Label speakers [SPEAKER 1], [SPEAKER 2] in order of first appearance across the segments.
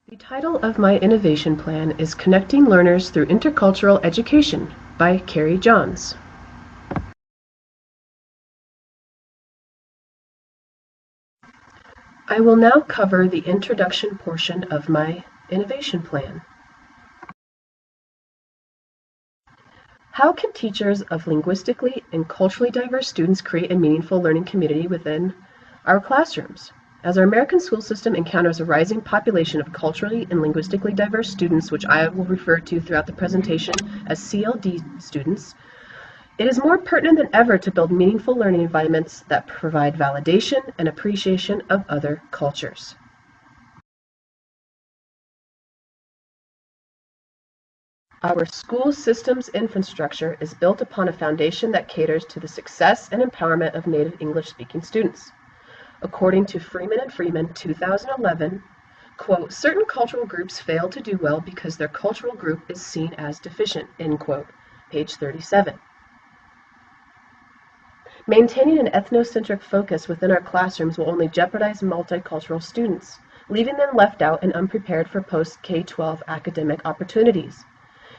[SPEAKER 1] The title of my innovation plan is Connecting Learners Through Intercultural Education by Kari. I will now cover the introduction portion of my innovation plan. How can teachers of linguistically and culturally diverse students create a meaningful learning community within our classrooms? As our American school system encounters a rising population of culturally and linguistically diverse students, which I will refer to throughout the presentation as CLD students, it is more pertinent than ever to build meaningful learning environments that provide validation and appreciation of other cultures. Our school system's infrastructure is built upon a foundation that caters to the success and empowerment of native English-speaking students. According to Freeman and Freeman, 2011, quote, certain cultural groups fail to do well because their cultural group is seen as deficient, end quote, page 37. Maintaining an ethnocentric focus within our classrooms will only jeopardize multicultural students, leaving them left out and unprepared for post-K-12 academic opportunities.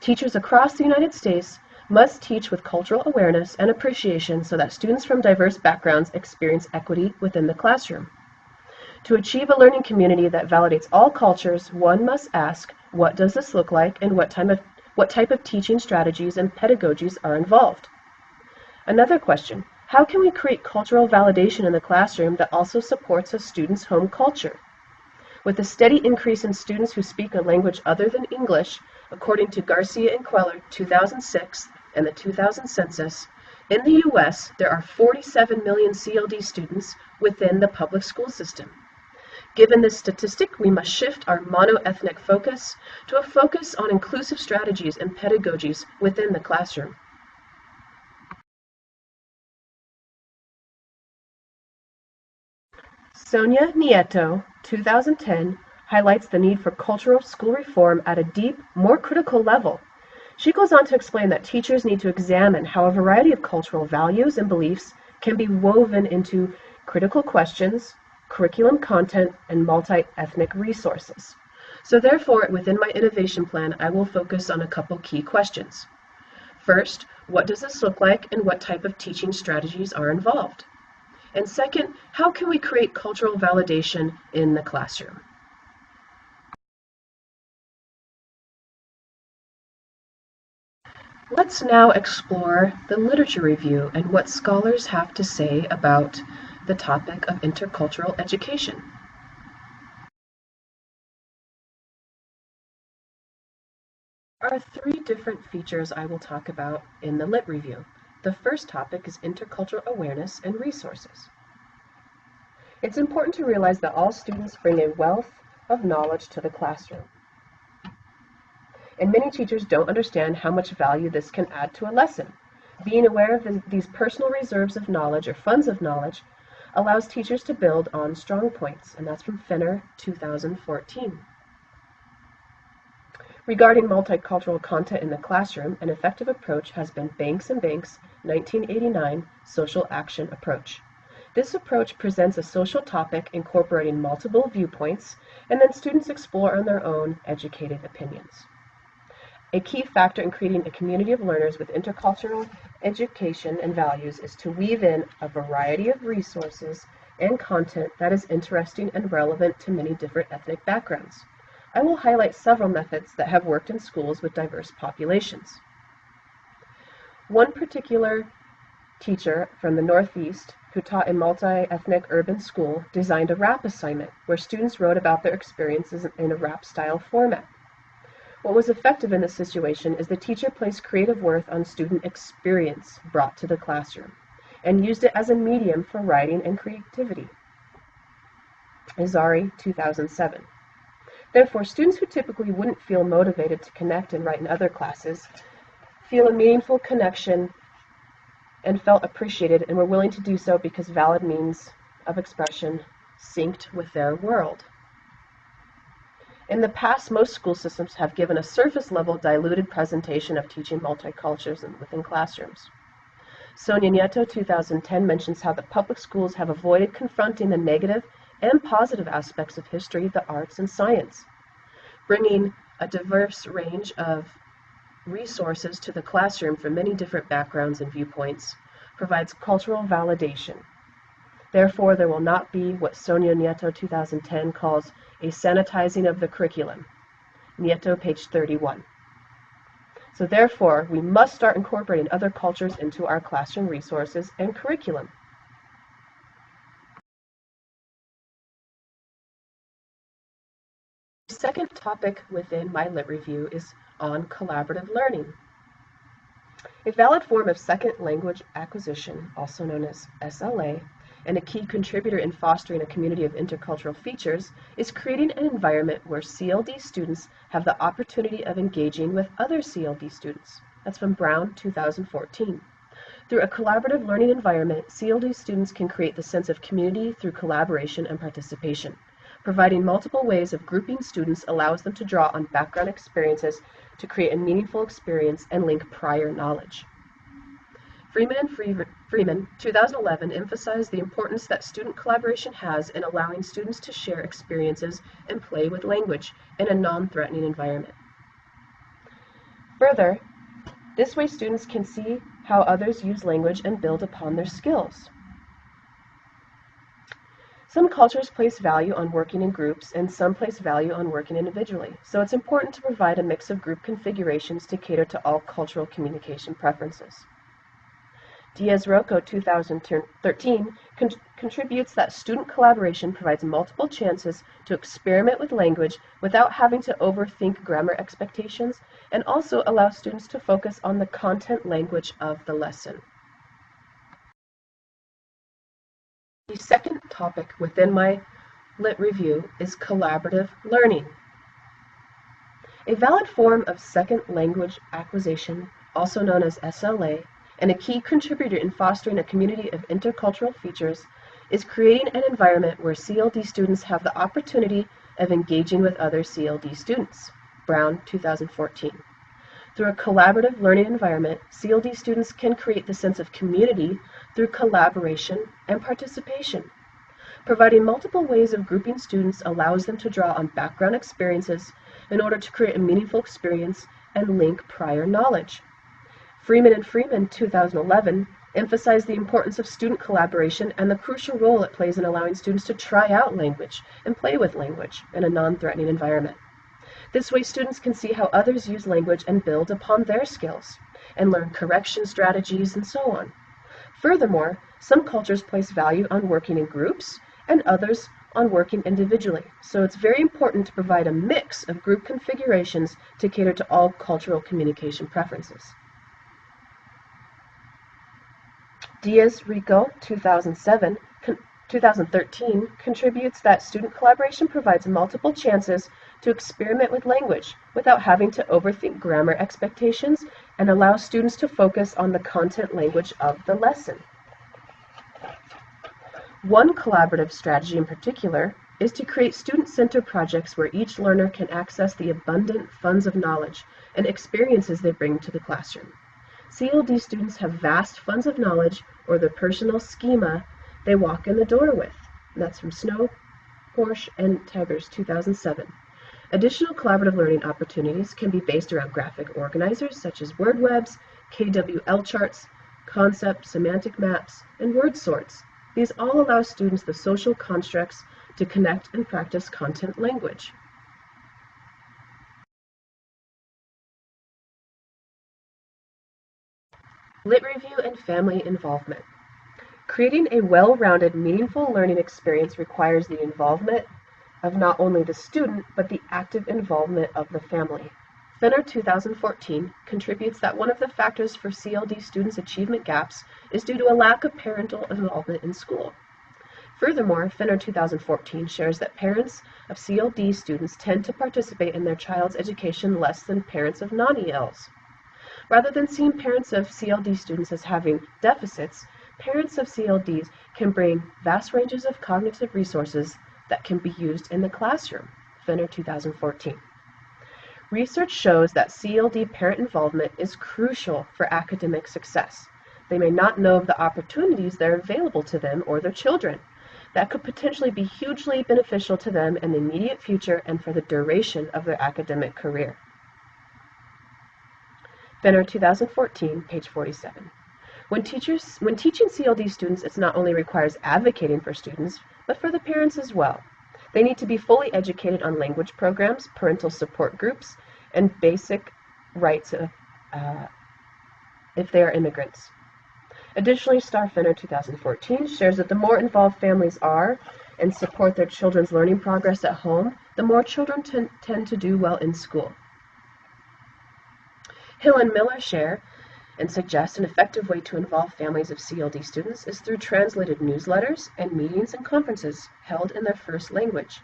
[SPEAKER 1] Teachers across the United States must teach with cultural awareness and appreciation so that students from diverse backgrounds experience equity within the classroom. To achieve a learning community that validates all cultures, one must ask, what does this look like and what type of teaching strategies and pedagogies are involved? Another question, how can we create cultural validation in the classroom that also supports a student's home culture? With a steady increase in students who speak a language other than English, according to Garcia and Queller, 2006, and the 2000 census, in the U.S., there are 47 million CLD students within the public school system. Given this statistic, we must shift our mono-ethnic focus to a focus on inclusive strategies and pedagogies within the classroom. Sonia Nieto, 2010, highlights the need for cultural school reform at a deep, more critical level. She goes on to explain that teachers need to examine how a variety of cultural values and beliefs can be woven into critical questions, curriculum content, and multi-ethnic resources. So therefore, within my innovation plan, I will focus on a couple key questions. First, what does this look like and what type of teaching strategies are involved? And second, how can we create cultural validation in the classroom? Let's now explore the literature review and what scholars have to say about the topic of intercultural education. There are three different features I will talk about in the Lit Review. The first topic is intercultural awareness and resources. It's important to realize that all students bring a wealth of knowledge to the classroom. And many teachers don't understand how much value this can add to a lesson. Being aware of these personal reserves of knowledge or funds of knowledge allows teachers to build on strong points, and that's from Fenner, 2014. Regarding multicultural content in the classroom, an effective approach has been Banks and Banks' 1989 social action approach. This approach presents a social topic incorporating multiple viewpoints, and then students explore on their own educated opinions. A key factor in creating a community of learners with intercultural education and values is to weave in a variety of resources and content that is interesting and relevant to many different ethnic backgrounds. I will highlight several methods that have worked in schools with diverse populations. One particular teacher from the Northeast who taught a multi-ethnic urban school designed a rap assignment where students wrote about their experiences in a rap-style format. What was effective in this situation is the teacher placed creative worth on student experience brought to the classroom and used it as a medium for writing and creativity. Azari, 2007. Therefore, students who typically wouldn't feel motivated to connect and write in other classes feel a meaningful connection and felt appreciated and were willing to do so because valid means of expression synced with their world. In the past, most school systems have given a surface-level diluted presentation of teaching multicultures within classrooms. Sonia Nieto, 2010, mentions how the public schools have avoided confronting the negative and positive aspects of history, the arts, and science. bringing a diverse range of resources to the classroom from many different backgrounds and viewpoints, provides cultural validation. Therefore, there will not be what Sonia Nieto 2010 calls a sanitizing of the curriculum. Nieto, page 31. So therefore, we must start incorporating other cultures into our classroom resources and curriculum. The second topic within my lit review is on collaborative learning. A valid form of second language acquisition, also known as SLA, and a key contributor in fostering a community of intercultural features is creating an environment where CLD students have the opportunity of engaging with other CLD students. That's from Brown, 2014. Through a collaborative learning environment, CLD students can create the sense of community through collaboration and participation. Providing multiple ways of grouping students allows them to draw on background experiences to create a meaningful experience and link prior knowledge. Freeman and Freeman, 2011, emphasized the importance that student collaboration has in allowing students to share experiences and play with language in a non-threatening environment. Further, this way students can see how others use language and build upon their skills. Some cultures place value on working in groups, and some place value on working individually, so it's important to provide a mix of group configurations to cater to all cultural communication preferences. Diaz-Rocco, 2013, contributes that student collaboration provides multiple chances to experiment with language without having to overthink grammar expectations, and also allows students to focus on the content language of the lesson. The second topic within my lit review is collaborative learning. A valid form of second language acquisition, also known as SLA, and a key contributor in fostering a community of intercultural features, is creating an environment where CLD students have the opportunity of engaging with other CLD students. Brown, 2014. Through a collaborative learning environment, CLD students can create the sense of community through collaboration and participation. Providing multiple ways of grouping students allows them to draw on background experiences in order to create a meaningful experience and link prior knowledge. Freeman and Freeman, 2011, emphasized the importance of student collaboration and the crucial role it plays in allowing students to try out language and play with language in a non-threatening environment. This way, students can see how others use language and build upon their skills, and learn correction strategies and so on. Furthermore, some cultures place value on working in groups, and others on working individually, so it's very important to provide a mix of group configurations to cater to all cultural communication preferences. Diaz-Rocco, 2013, contributes that student collaboration provides multiple chances to experiment with language without having to overthink grammar expectations and allows students to focus on the content language of the lesson. One collaborative strategy in particular is to create student-centered projects where each learner can access the abundant funds of knowledge and experiences they bring to the classroom. CLD students have vast funds of knowledge or the personal schema they walk in the door with. And that's from Snow, Porsche, and Teggers, 2007. Additional collaborative learning opportunities can be based around graphic organizers such as word webs, KWL charts, concept semantic maps, and word sorts. These all allow students the social constructs to connect and practice content language. Lit review and family involvement. Creating a well-rounded, meaningful learning experience requires the involvement of not only the student, but the active involvement of the family. Fenner, 2014, contributes that one of the factors for CLD students' achievement gaps is due to a lack of parental involvement in school. Furthermore, Fenner, 2014, shares that parents of CLD students tend to participate in their child's education less than parents of non-ELs. Rather than seeing parents of CLD students as having deficits, parents of CLDs can bring vast ranges of cognitive resources that can be used in the classroom. Fenner, 2014. Research shows that CLD parent involvement is crucial for academic success. They may not know of the opportunities that are available to them or their children. that could potentially be hugely beneficial to them in the immediate future and for the duration of their academic career. Benner, 2014, page 47. When teaching CLD students, it not only requires advocating for students, but for the parents as well. They need to be fully educated on language programs, parental support groups, and basic rights if they are immigrants. Additionally, Starfiner 2014 shares that the more involved families are and support their children's learning progress at home, the more children tend to do well in school. Hill and Miller share and suggest an effective way to involve families of CLD students is through translated newsletters and meetings and conferences held in their first language.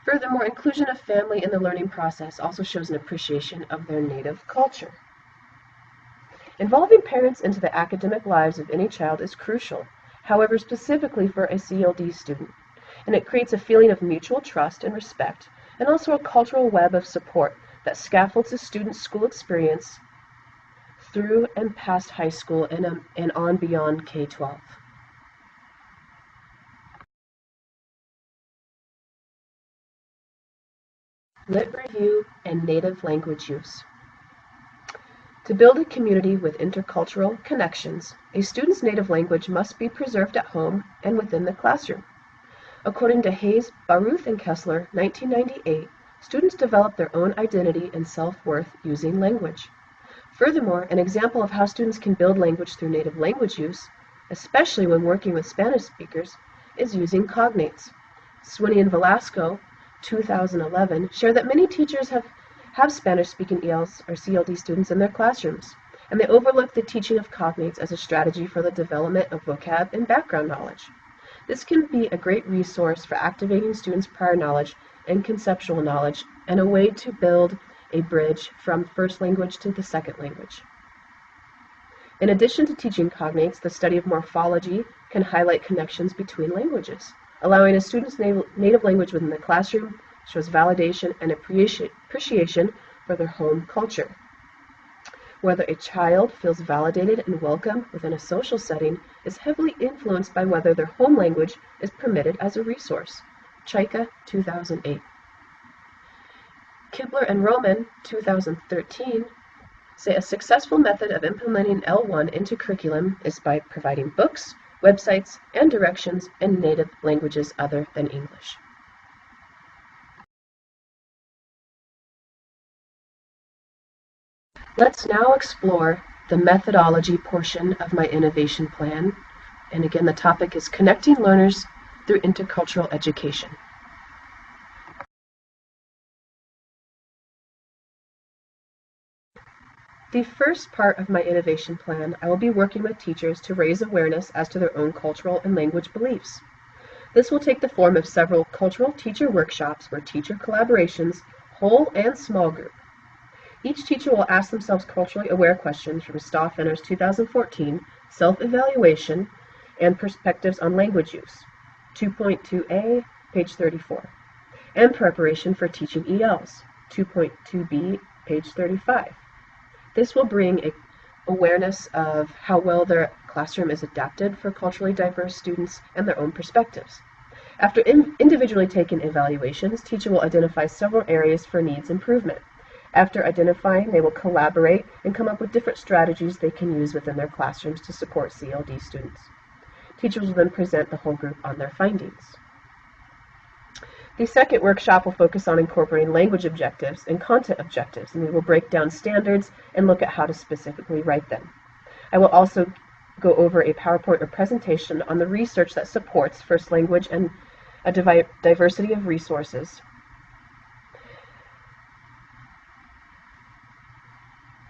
[SPEAKER 1] Furthermore, inclusion of family in the learning process also shows an appreciation of their native culture. Involving parents into the academic lives of any child is crucial, however, specifically for a CLD student, and it creates a feeling of mutual trust and respect, and also a cultural web of support that scaffolds a student's school experience through and past high school and on beyond K-12. Lit review and native language use. To build a community with intercultural connections, a student's native language must be preserved at home and within the classroom. According to Hayes, Baruth, and Kessler, 1998, students develop their own identity and self-worth using language. Furthermore, an example of how students can build language through native language use, especially when working with Spanish speakers, is using cognates. Swinney and Velasco, 2011, share that many teachers have Spanish-speaking ELs or CLD students in their classrooms, and they overlook the teaching of cognates as a strategy for the development of vocab and background knowledge. This can be a great resource for activating students' prior knowledge and conceptual knowledge, and a way to build a bridge from first language to the second language. In addition to teaching cognates, the study of morphology can highlight connections between languages. Allowing a student's native language within the classroom shows validation and appreciation for their home culture. Whether a child feels validated and welcome within a social setting is heavily influenced by whether their home language is permitted as a resource. Chaika, 2008. Kibler and Roman, 2013, say a successful method of implementing L1 into curriculum is by providing books, websites, and directions in native languages other than English. Let's now explore the methodology portion of my innovation plan. And again, the topic is connecting learners through intercultural education. The first part of my innovation plan, I will be working with teachers to raise awareness as to their own cultural and language beliefs. This will take the form of several cultural teacher workshops where teacher collaborations, whole and small group. Each teacher will ask themselves culturally aware questions from Stauffer's 2014 Self-Evaluation and Perspectives on Language Use, 2.2a, page 34, and Preparation for Teaching ELs, 2.2b, page 35. This will bring awareness of how well their classroom is adapted for culturally diverse students and their own perspectives. After individually taken evaluations, teacher will identify several areas for needs improvement. After identifying, they will collaborate and come up with different strategies they can use within their classrooms to support CLD students. Teachers will then present the whole group on their findings. The second workshop will focus on incorporating language objectives and content objectives, and we will break down standards and look at how to specifically write them. I will also go over a PowerPoint or presentation on the research that supports first language and a diversity of resources.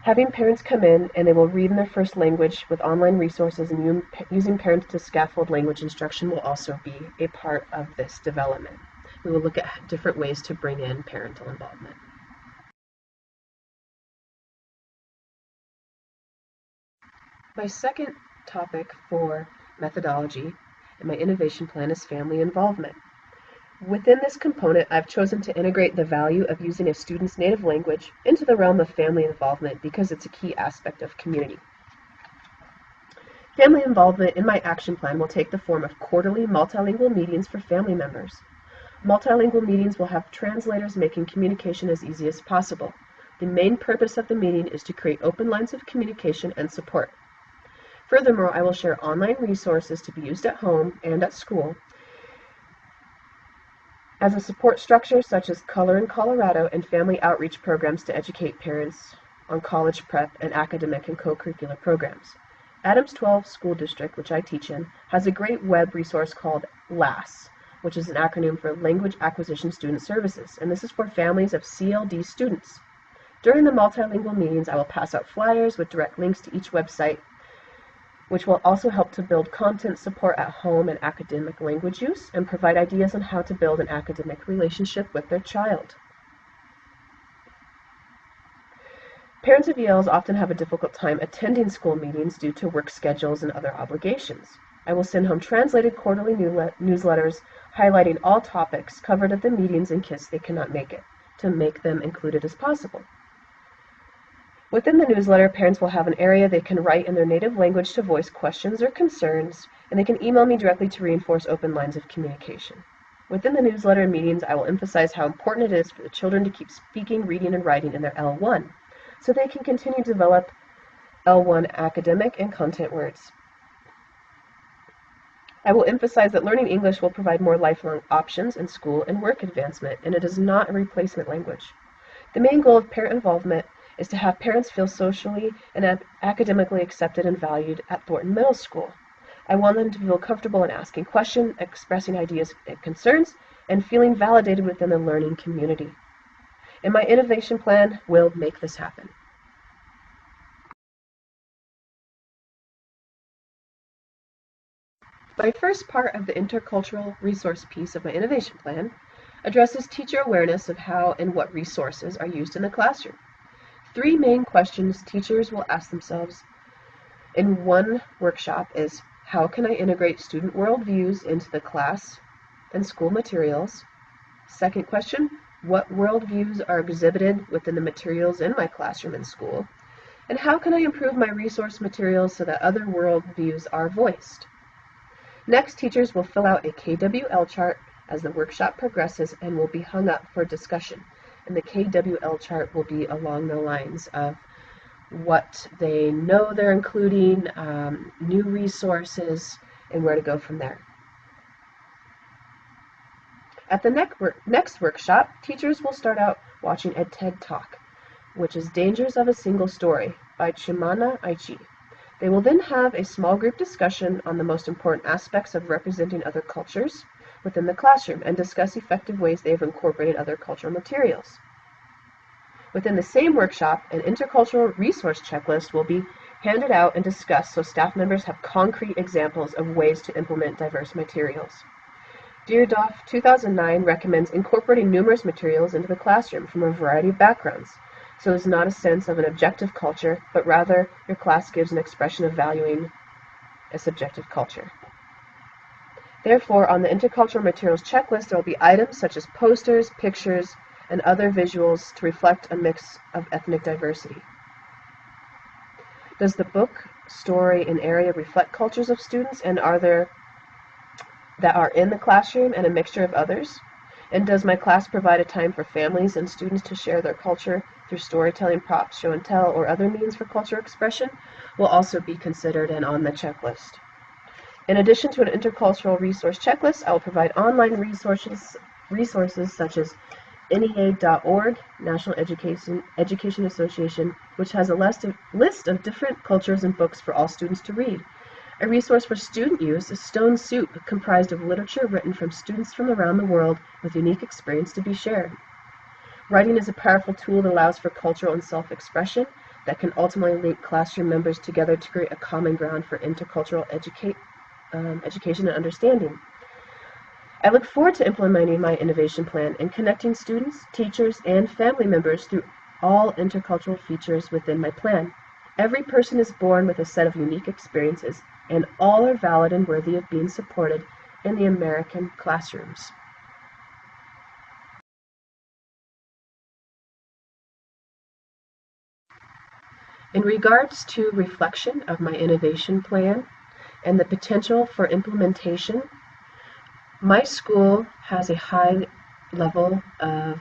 [SPEAKER 1] Having parents come in and they will read in their first language with online resources and using parents to scaffold language instruction will also be a part of this development. We will look at different ways to bring in parental involvement. My second topic for methodology in my innovation plan is family involvement. Within this component, I've chosen to integrate the value of using a student's native language into the realm of family involvement because it's a key aspect of community. Family involvement in my action plan will take the form of quarterly multilingual meetings for family members. Multilingual meetings will have translators making communication as easy as possible. The main purpose of the meeting is to create open lines of communication and support. Furthermore, I will share online resources to be used at home and at school as a support structure, such as Color in Colorado and family outreach programs to educate parents on college prep and academic and co-curricular programs. Adams 12 School District, which I teach in, has a great web resource called LAS, which is an acronym for Language Acquisition Student Services, and this is for families of CLD students. During the multilingual meetings, I will pass out flyers with direct links to each website, which will also help to build content support at home and academic language use, and provide ideas on how to build an academic relationship with their child. Parents of ELs often have a difficult time attending school meetings due to work schedules and other obligations. I will send home translated quarterly newsletters highlighting all topics covered at the meetings in case they cannot make it, to make them included as possible. Within the newsletter, parents will have an area they can write in their native language to voice questions or concerns, and they can email me directly to reinforce open lines of communication. Within the newsletter and meetings, I will emphasize how important it is for the children to keep speaking, reading, and writing in their L1, so they can continue to develop L1 academic and content words. I will emphasize that learning English will provide more lifelong options in school and work advancement, and it is not a replacement language. The main goal of parent involvement is to have parents feel socially and academically accepted and valued at Thornton Middle School. I want them to feel comfortable in asking questions, expressing ideas and concerns, and feeling validated within the learning community. And my innovation plan will make this happen. My first part of the intercultural resource piece of my innovation plan addresses teacher awareness of how and what resources are used in the classroom. 3 main questions teachers will ask themselves in one workshop is, how can I integrate student worldviews into the class and school materials? Second question, what worldviews are exhibited within the materials in my classroom and school? And how can I improve my resource materials so that other worldviews are voiced? Next, teachers will fill out a KWL chart as the workshop progresses and will be hung up for discussion. And the KWL chart will be along the lines of what they know they're including, new resources, and where to go from there. At the next workshop, teachers will start out watching a TED Talk, which is Dangers of a Single Story by Chimana Aichi. They will then have a small group discussion on the most important aspects of representing other cultures within the classroom and discuss effective ways they have incorporated other cultural materials. Within the same workshop, an intercultural resource checklist will be handed out and discussed so staff members have concrete examples of ways to implement diverse materials. Dear DOF 2009 recommends incorporating numerous materials into the classroom from a variety of backgrounds, so it's not a sense of an objective culture, but rather your class gives an expression of valuing a subjective culture. Therefore, on the intercultural materials checklist, there will be items such as posters, pictures, and other visuals to reflect a mix of ethnic diversity. Does the book, story, and area reflect cultures of students, and are there that are in the classroom and a mixture of others? And does my class provide a time for families and students to share their culture through storytelling, props, show and tell, or other means for cultural expression? Will also be considered and on the checklist. In addition to an intercultural resource checklist, I will provide online resources such as NEA.org, National Education Association, which has a list of different cultures and books for all students to read. A resource for student use is Stone Soup, comprised of literature written from students from around the world with unique experience to be shared. Writing is a powerful tool that allows for cultural and self-expression that can ultimately link classroom members together to create a common ground for intercultural education and understanding. I look forward to implementing my innovation plan and connecting students, teachers, and family members through all intercultural features within my plan. Every person is born with a set of unique experiences, and all are valid and worthy of being supported in the American classrooms. In regards to reflection of my innovation plan, and the potential for implementation. My school has a high level of,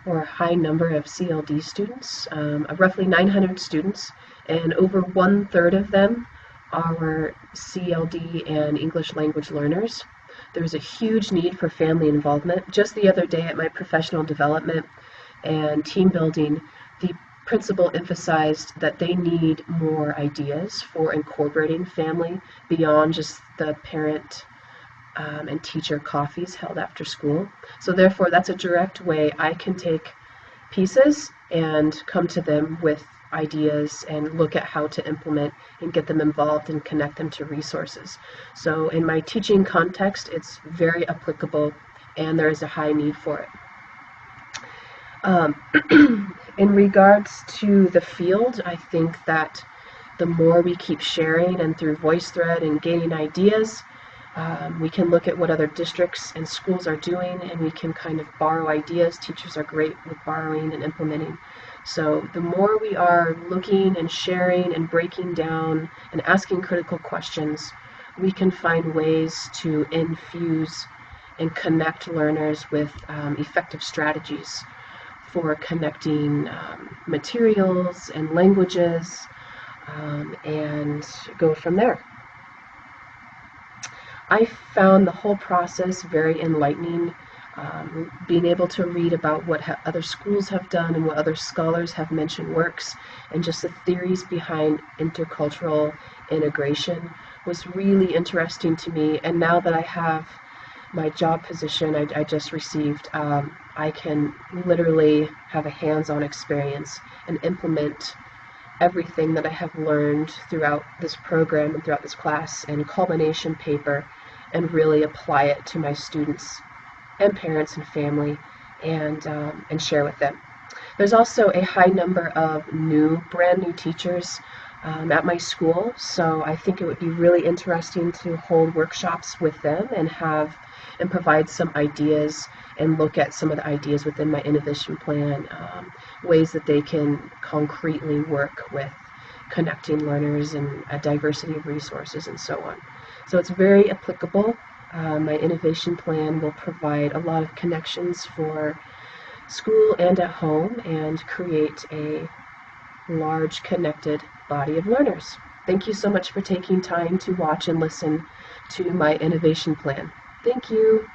[SPEAKER 1] or a high number of CLD students, roughly 900 students, and over 1/3 of them are CLD and English language learners. There's a huge need for family involvement. Just the other day at my professional development and team building, the principal emphasized that they need more ideas for incorporating family beyond just the parent and teacher coffees held after school. So therefore, that's a direct way I can take pieces and come to them with ideas and look at how to implement and get them involved and connect them to resources. So in my teaching context, it's very applicable and there is a high need for it. In regards to the field, I think that the more we keep sharing and through VoiceThread and gaining ideas, we can look at what other districts and schools are doing, and we can kind of borrow ideas. Teachers are great with borrowing and implementing. So the more we are looking and sharing and breaking down and asking critical questions, we can find ways to infuse and connect learners with effective strategies for connecting materials and languages, and go from there. I found the whole process very enlightening, being able to read about what other schools have done and what other scholars have mentioned works, and just the theories behind intercultural integration was really interesting to me. And now that I have my job position I just received, I can literally have a hands-on experience and implement everything that I have learned throughout this program and throughout this class in a culmination paper and really apply it to my students and parents and family and share with them. There's also a high number of brand new teachers at my school, so I think it would be really interesting to hold workshops with them and provide some ideas and look at some of the ideas within my innovation plan, ways that they can concretely work with connecting learners and a diversity of resources and so on. So it's very applicable. My innovation plan will provide a lot of connections for school and at home and create a large connected body of learners. Thank you so much for taking time to watch and listen to my innovation plan. Thank you.